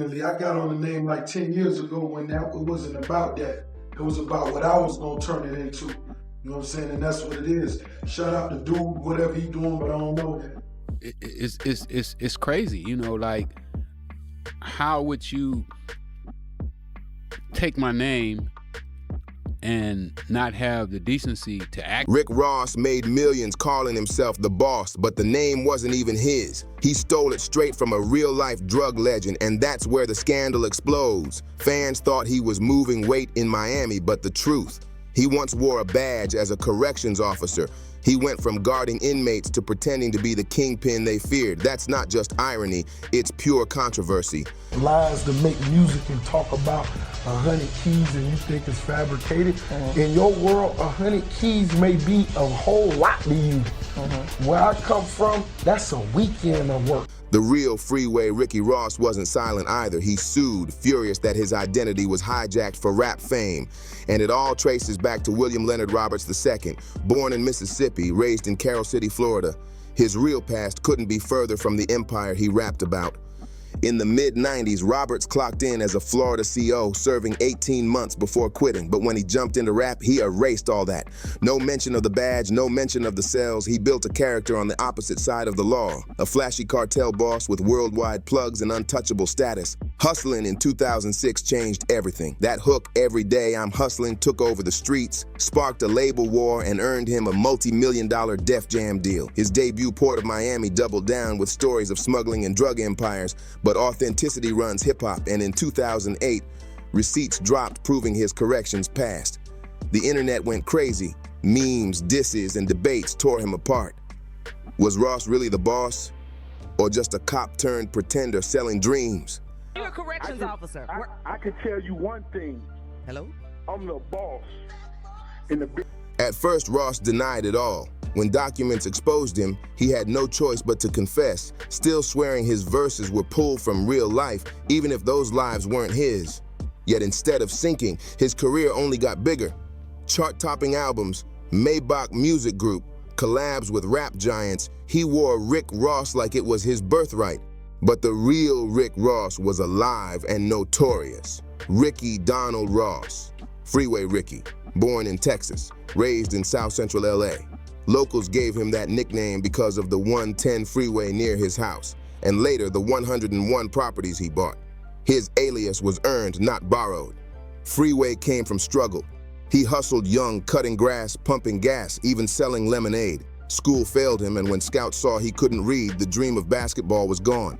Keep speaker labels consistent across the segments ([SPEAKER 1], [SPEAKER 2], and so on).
[SPEAKER 1] I got on the name like 10 years ago when it wasn't about that. It was about what I was gonna turn it into. You know what I'm saying? And that's what it is. Shout out to dude, whatever he doing, but I don't know that.
[SPEAKER 2] It's crazy, you know, like how would you take my name and not have the decency to act?
[SPEAKER 3] Rick Ross made millions calling himself the boss, but the name wasn't even his. He stole it straight from a real-life drug legend, and that's where the scandal explodes. Fans thought he was moving weight in Miami, but the truth, he once wore a badge as a corrections officer. He went from guarding inmates to pretending to be the kingpin they feared. That's not just irony, it's pure controversy.
[SPEAKER 1] Lies to make music and talk about 100 keys and you think it's fabricated. In your world, 100 keys may be a whole lot to you. Where I come from, that's a weekend of work.
[SPEAKER 3] The real Freeway Ricky Ross wasn't silent either. He sued, furious that his identity was hijacked for rap fame. And it all traces back to William Leonard Roberts II, born in Mississippi, raised in Carroll City, Florida. His real past couldn't be further from the empire he rapped about. In the mid-90s, Roberts clocked in as a Florida CO, serving 18 months before quitting. But when he jumped into rap, he erased all that. No mention of the badge, no mention of the cells. He built a character on the opposite side of the law, a flashy cartel boss with worldwide plugs and untouchable status. Hustling in 2006 changed everything. That hook, "Every Day I'm Hustling," took over the streets, sparked a label war, and earned him a multi-million-dollar Def Jam deal. His debut, Port of Miami, doubled down with stories of smuggling and drug empires, but authenticity runs hip-hop, and in 2008, receipts dropped proving his corrections passed. The internet went crazy. Memes, disses, and debates tore him apart. Was Ross really the boss? Or just a cop-turned-pretender selling dreams?
[SPEAKER 4] You're a corrections officer.
[SPEAKER 5] I can tell you one thing.
[SPEAKER 4] Hello?
[SPEAKER 5] I'm the boss. In the
[SPEAKER 3] At first, Ross denied it all. When documents exposed him, he had no choice but to confess, still swearing his verses were pulled from real life, even if those lives weren't his. Yet instead of sinking, his career only got bigger. Chart-topping albums, Maybach Music Group, collabs with rap giants, he wore Rick Ross like it was his birthright. But the real Rick Ross was alive and notorious. Ricky Donald Ross, Freeway Ricky, born in Texas, raised in South Central LA. Locals gave him that nickname because of the 110 freeway near his house, and later the 101 properties he bought. His alias was earned, not borrowed. Freeway came from struggle. He hustled young, cutting grass, pumping gas, even selling lemonade. School failed him, and when scouts saw he couldn't read, the dream of basketball was gone.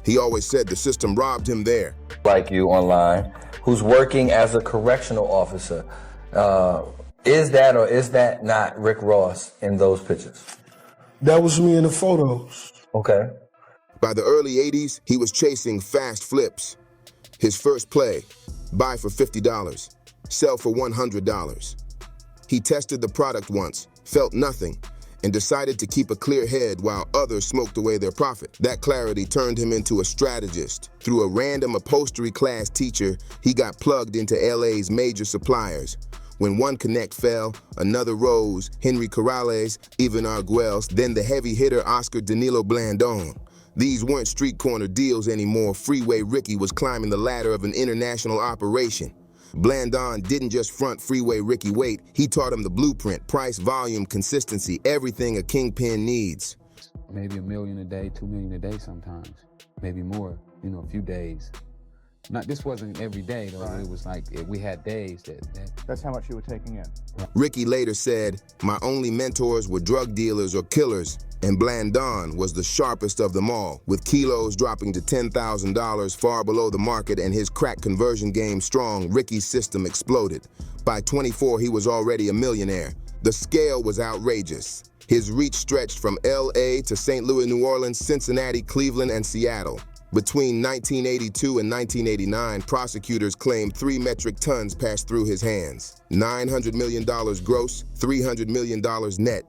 [SPEAKER 3] He always said the system robbed him there.
[SPEAKER 6] Like you online, who's working as a correctional officer. Is that or is that not Rick Ross in those pictures?
[SPEAKER 1] That was me in the photos.
[SPEAKER 6] Okay.
[SPEAKER 3] By the early 80s, he was chasing fast flips. His first play, buy for $50, sell for $100. He tested the product once, felt nothing, and decided to keep a clear head while others smoked away their profit. That clarity turned him into a strategist. Through a random upholstery class teacher, he got plugged into LA's major suppliers. When one connect fell, another rose, Henry Corrales, Ivan Arguelles, then the heavy hitter Oscar Danilo Blandon. These weren't street corner deals anymore. Freeway Ricky was climbing the ladder of an international operation. Blandon didn't just front Freeway Ricky weight, he taught him the blueprint, price, volume, consistency, everything a kingpin needs.
[SPEAKER 2] Maybe $1 million a day, $2 million a day sometimes, maybe more, you know, a few days. This wasn't every day though, it was like we had days that.
[SPEAKER 7] That's how much you were taking in.
[SPEAKER 3] Ricky later said, "My only mentors were drug dealers or killers, and Blandon was the sharpest of them all, with kilos dropping to $10,000 far below the market and his crack conversion game strong. Ricky's system exploded. By 24, he was already a millionaire. The scale was outrageous. His reach stretched from LA to St. Louis, New Orleans, Cincinnati, Cleveland, and Seattle. Between 1982 and 1989, prosecutors claimed 3 metric tons passed through his hands. $900 million gross, $300 million net.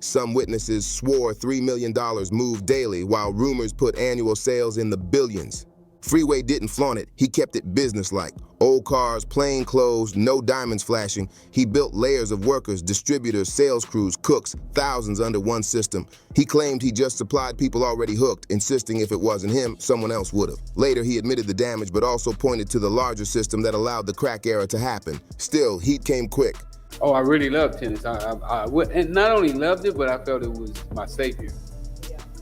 [SPEAKER 3] Some witnesses swore $3 million moved daily, while rumors put annual sales in the billions. Freeway didn't flaunt it, he kept it businesslike. Old cars, plain clothes, no diamonds flashing. He built layers of workers, distributors, sales crews, cooks, thousands under one system. He claimed he just supplied people already hooked, insisting if it wasn't him, someone else would have. Later, he admitted the damage, but also pointed to the larger system that allowed the crack era to happen. Still, heat came quick.
[SPEAKER 2] Oh, I really loved tennis. And not only loved it, but I felt it was my savior.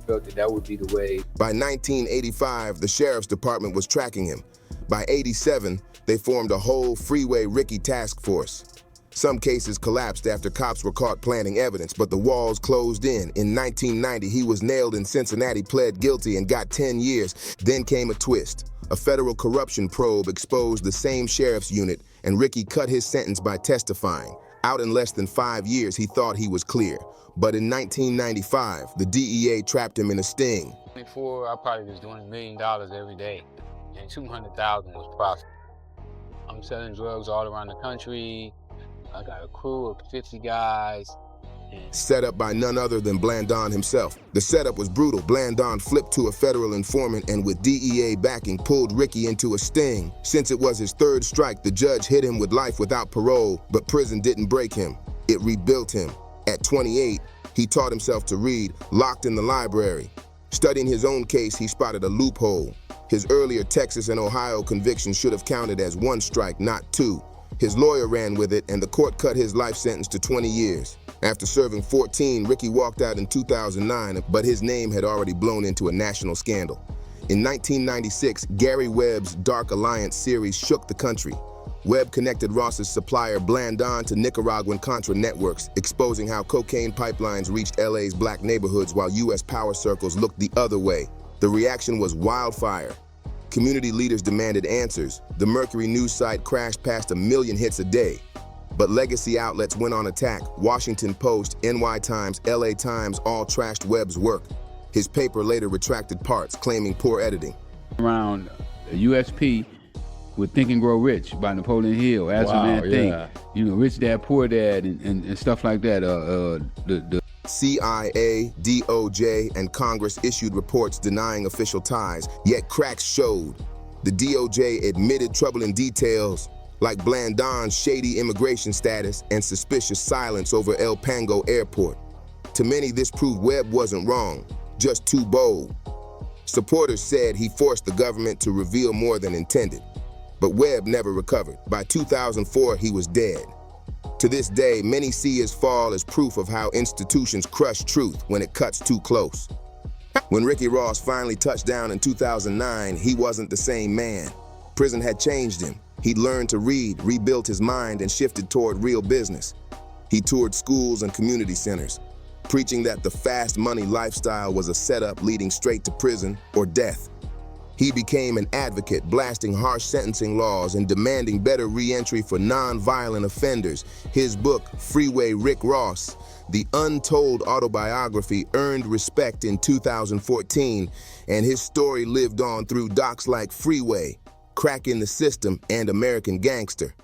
[SPEAKER 2] Felt that would be the way.
[SPEAKER 3] By 1985, the sheriff's department was tracking him. By 87, they formed a whole Freeway Ricky task force. Some cases collapsed after cops were caught planting evidence, but the walls closed in. In 1990, he was nailed in Cincinnati, pled guilty, and got 10 years. Then came a twist. A federal corruption probe exposed the same sheriff's unit, and Ricky cut his sentence by testifying. Out in less than 5 years, he thought he was clear. But in 1995, the DEA trapped him in a sting.
[SPEAKER 2] 24, I probably was doing $1 million every day, and 200,000 was profit. I'm selling drugs all around the country. I got a crew of 50 guys.
[SPEAKER 3] Set up by none other than Blandon himself. The setup was brutal. Blandon flipped to a federal informant and with DEA backing pulled Ricky into a sting. Since it was his third strike, the judge hit him with life without parole, but prison didn't break him. It rebuilt him. At 28, he taught himself to read, locked in the library. Studying his own case, he spotted a loophole. His earlier Texas and Ohio convictions should have counted as 1 strike, not 2. His lawyer ran with it, and the court cut his life sentence to 20 years. After serving 14, Ricky walked out in 2009, but his name had already blown into a national scandal. In 1996, Gary Webb's Dark Alliance series shook the country. Webb connected Ross's supplier Blandon to Nicaraguan Contra networks, exposing how cocaine pipelines reached LA's black neighborhoods while U.S. power circles looked the other way. The reaction was wildfire. Community leaders demanded answers. The Mercury news site crashed past 1 million hits a day. But legacy outlets went on attack. Washington Post, NY Times, LA Times all trashed Webb's work. His paper later retracted parts, claiming poor editing.
[SPEAKER 2] Around USP with Think and Grow Rich by Napoleon Hill, As a Man Think, you know, Rich Dad, Poor Dad, and stuff like that. The
[SPEAKER 3] CIA, DOJ, and Congress issued reports denying official ties, yet cracks showed. The DOJ admitted troubling details, like Blandon's shady immigration status and suspicious silence over El Pango Airport. To many, this proved Webb wasn't wrong, just too bold. Supporters said he forced the government to reveal more than intended. But Webb never recovered. By 2004, he was dead. To this day, many see his fall as proof of how institutions crush truth when it cuts too close. When Ricky Ross finally touched down in 2009, he wasn't the same man. Prison had changed him. He'd learned to read, rebuilt his mind, and shifted toward real business. He toured schools and community centers, preaching that the fast money lifestyle was a setup leading straight to prison or death. He became an advocate, blasting harsh sentencing laws and demanding better re-entry for non-violent offenders. His book, Freeway Rick Ross, the untold autobiography, earned respect in 2014, and his story lived on through docs like Freeway, Crack in the System, and American Gangster.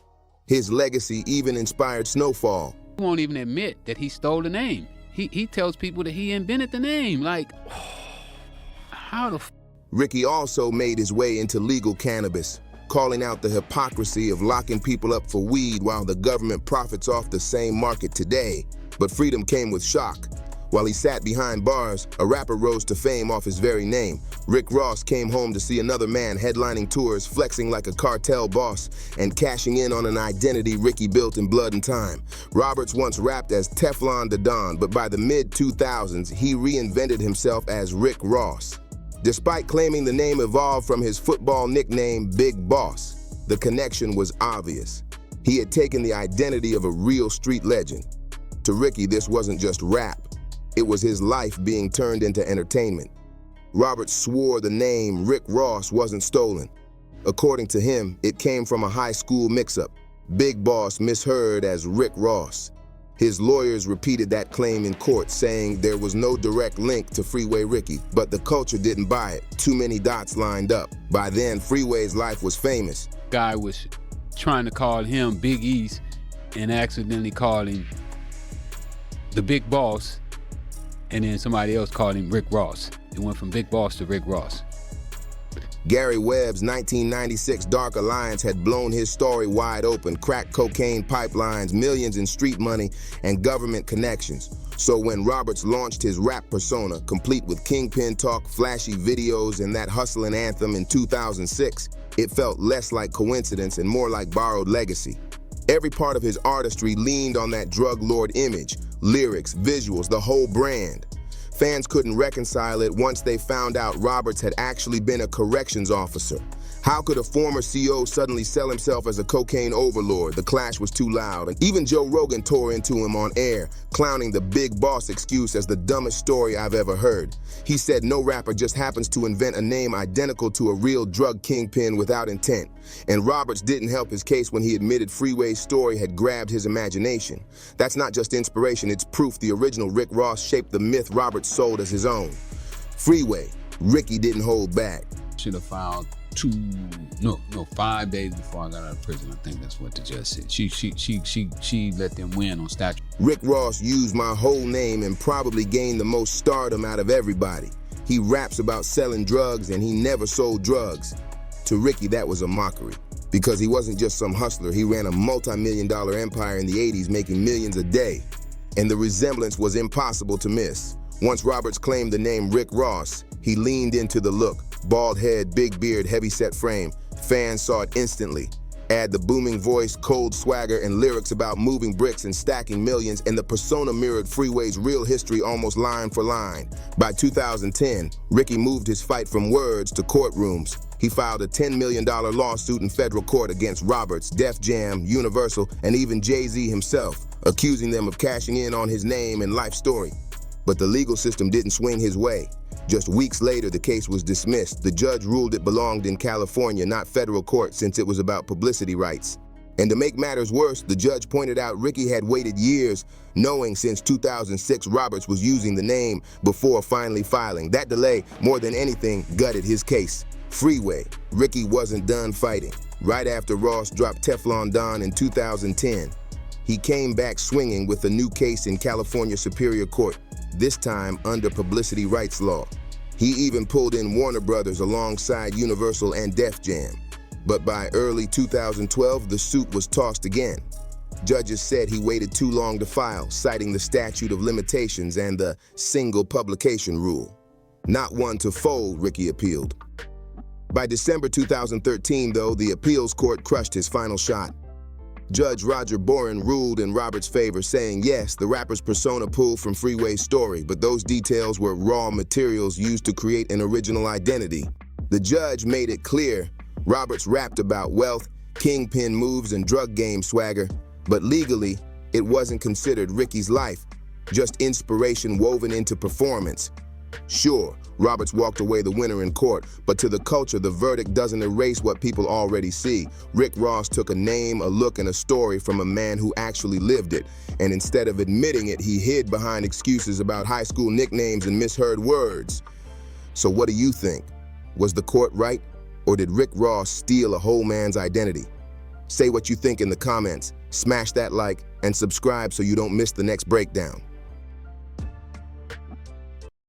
[SPEAKER 3] His legacy even inspired Snowfall.
[SPEAKER 2] He won't even admit that he stole the name. He tells people that he invented the name. Like, how the
[SPEAKER 3] Ricky also made his way into legal cannabis, calling out the hypocrisy of locking people up for weed while the government profits off the same market today. But freedom came with shock. While he sat behind bars, a rapper rose to fame off his very name. Rick Ross came home to see another man headlining tours, flexing like a cartel boss, and cashing in on an identity Ricky built in blood and time. Roberts once rapped as Teflon the Don, but by the mid-2000s, he reinvented himself as Rick Ross. Despite claiming the name evolved from his football nickname, Big Boss, the connection was obvious. He had taken the identity of a real street legend. To Ricky, this wasn't just rap. It was his life being turned into entertainment. Roberts swore the name Rick Ross wasn't stolen. According to him, it came from a high school mix-up. Big Boss misheard as Rick Ross. His lawyers repeated that claim in court, saying there was no direct link to Freeway Ricky, but the culture didn't buy it. Too many dots lined up. By then, Freeway's life was famous.
[SPEAKER 2] guy was trying to call him Big East and accidentally called him the Big Boss, and then somebody else called him Rick Ross. It went from Big Boss to Rick Ross.
[SPEAKER 3] Gary Webb's 1996 Dark Alliance had blown his story wide open, crack cocaine pipelines, millions in street money, and government connections. So when Roberts launched his rap persona, complete with kingpin talk, flashy videos, and that hustling anthem in 2006, it felt less like coincidence and more like borrowed legacy. Every part of his artistry leaned on that drug lord image, lyrics, visuals, the whole brand. Fans couldn't reconcile it once they found out Roberts had actually been a corrections officer. How could a former CO suddenly sell himself as a cocaine overlord? The clash was too loud, and even Joe Rogan tore into him on air, clowning the big boss excuse as the dumbest story I've ever heard. He said no rapper just happens to invent a name identical to a real drug kingpin without intent. And Roberts didn't help his case when he admitted Freeway's story had grabbed his imagination. That's not just inspiration, it's proof the original Rick Ross shaped the myth Roberts sold as his own. Freeway, Ricky didn't hold back.
[SPEAKER 2] Should have filed 5 days before I got out of prison. I think that's what the judge said. She let them win on statute.
[SPEAKER 3] Rick Ross used my whole name and probably gained the most stardom out of everybody. He raps about selling drugs and he never sold drugs. To Ricky, that was a mockery. Because he wasn't just some hustler, he ran a multi-million-dollar empire in the 80s making millions a day. And the resemblance was impossible to miss. Once Roberts claimed the name Rick Ross, he leaned into the look. Bald head, big beard, heavy-set frame. Fans saw it instantly. Add the booming voice, cold swagger, and lyrics about moving bricks and stacking millions, and the persona mirrored Freeway's real history almost line for line. By 2010, Ricky moved his fight from words to courtrooms. He filed a $10 million lawsuit in federal court against Roberts, Def Jam, Universal, and even Jay-Z himself, accusing them of cashing in on his name and life story. But the legal system didn't swing his way. Just weeks later, the case was dismissed. The judge ruled it belonged in California, not federal court, since it was about publicity rights. And to make matters worse, the judge pointed out Ricky had waited years, knowing since 2006 Roberts was using the name before finally filing. That delay, more than anything, gutted his case. Freeway, Ricky wasn't done fighting. Right after Ross dropped Teflon Don in 2010, he came back swinging with a new case in California Superior Court, this time under publicity rights law. He even pulled in Warner Brothers alongside Universal and Def Jam. But by early 2012, the suit was tossed again. Judges said he waited too long to file, citing the statute of limitations and the single publication rule. Not one to fold, Ricky appealed. By December 2013, though, the appeals court crushed his final shot. Judge Roger Boren ruled in Roberts' favor, saying yes, the rapper's persona pulled from Freeway's story, but those details were raw materials used to create an original identity. The judge made it clear Roberts rapped about wealth, kingpin moves, and drug game swagger, but legally, it wasn't considered Ricky's life, just inspiration woven into performance. Sure, Roberts walked away the winner in court, but to the culture, the verdict doesn't erase what people already see. Rick Ross took a name, a look, and a story from a man who actually lived it, and instead of admitting it, he hid behind excuses about high school nicknames and misheard words. So what do you think? Was the court right, or did Rick Ross steal a whole man's identity? Say what you think in the comments, smash that like, and subscribe so you don't miss the next breakdown.